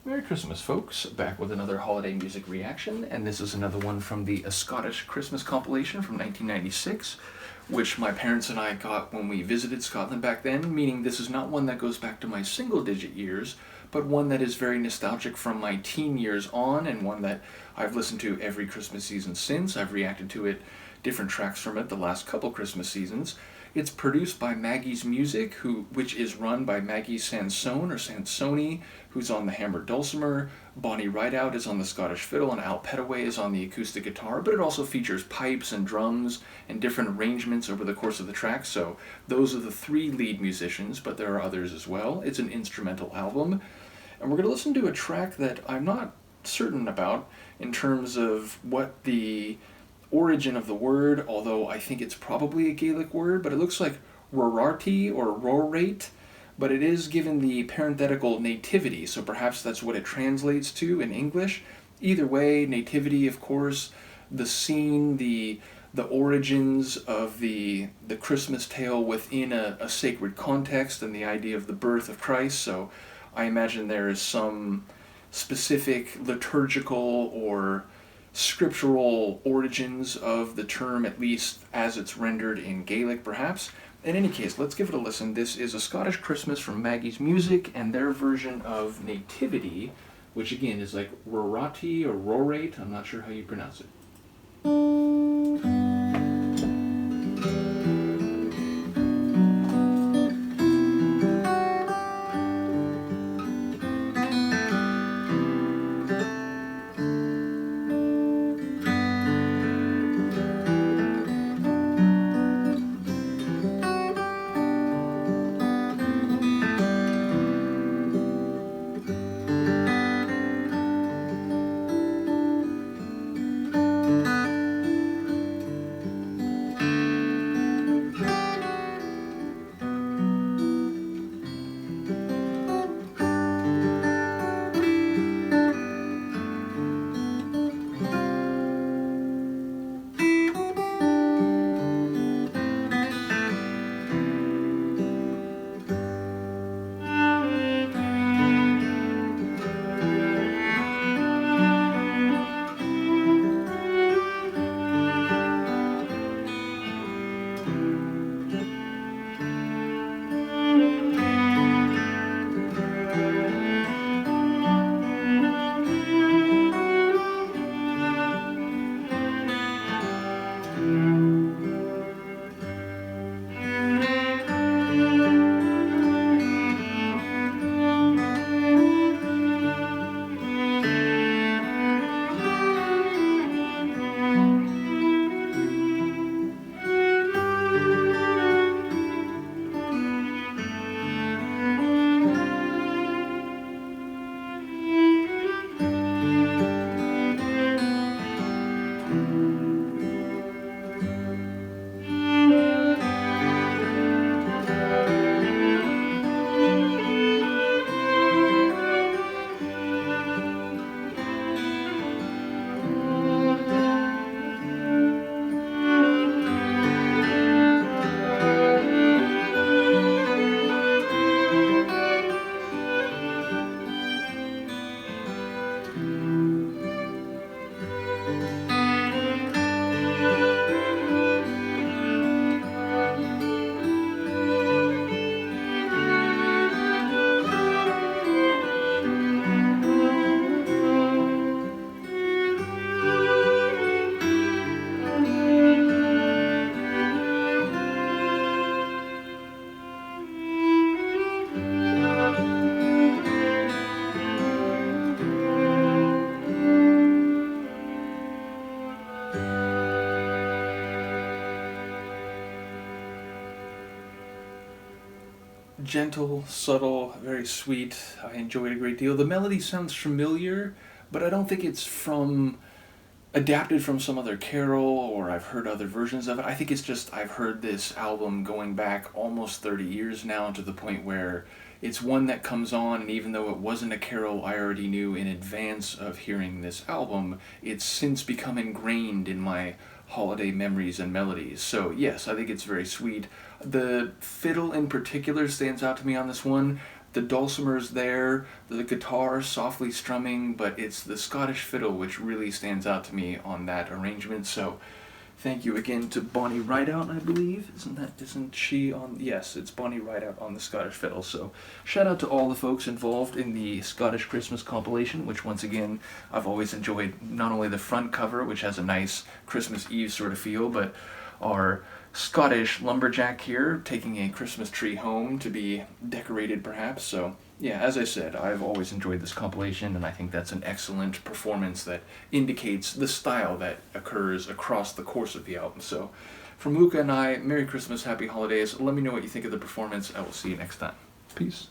Merry Christmas, folks. Back with another holiday music reaction, and this is another one from the A Scottish Christmas compilation from 1996, which my parents and I got when we visited Scotland back then, meaning this is not one that goes back to my single-digit years, but one that is very nostalgic from my teen years on, and one that I've listened to every Christmas season since. I've reacted to it, different tracks from it, the last couple Christmas seasons. It's produced by Maggie's Music, which is run by Maggie Sansone, or Sansoni, who's on the hammered dulcimer. Bonnie Rideout is on the Scottish fiddle, and Al Petaway is on the acoustic guitar, but it also features pipes and drums and different arrangements over the course of the track, so those are the three lead musicians, but there are others as well. It's an instrumental album, and we're going to listen to a track that I'm not certain about in terms of what the origin of the word, although I think it's probably a Gaelic word, but it looks like Rorate or Rorate, but it is given the parenthetical nativity, so perhaps that's what it translates to in English. Either way, nativity, of course, the scene, the origins of the Christmas tale within a sacred context and the idea of the birth of Christ, so I imagine there is some specific liturgical or scriptural origins of the term, at least as it's rendered in Gaelic, perhaps. In any case, let's give it a listen. This is A Scottish Christmas from Maggie's Music and their version of Nativity, which again is like Rorati or Rorate. I'm not sure how you pronounce it. Gentle, subtle, very sweet. I enjoyed a great deal. The melody sounds familiar, but I don't think it's adapted from some other carol or I've heard other versions of it. I think it's just I've heard this album going back almost 30 years now, to the point where it's one that comes on, and even though it wasn't a carol I already knew in advance of hearing this album, it's since become ingrained in my holiday memories and melodies. So yes, I think it's very sweet. The fiddle in particular stands out to me on this one. the dulcimer's there, the guitar softly strumming, but it's the Scottish fiddle which really stands out to me on that arrangement. So thank you again to Bonnie Rideout, I believe. Isn't she on? Yes, it's Bonnie Rideout on the Scottish fiddle. So shout out to all the folks involved in the Scottish Christmas compilation, which once again I've always enjoyed. Not only the front cover, which has a nice Christmas Eve sort of feel, but our Scottish lumberjack here taking a Christmas tree home to be decorated perhaps. So yeah, as I said, I've always enjoyed this compilation, and I think that's an excellent performance that indicates the style that occurs across the course of the album. So from Luca and I, Merry Christmas, Happy Holidays. Let me know what you think of the performance. I will see you next time. Peace.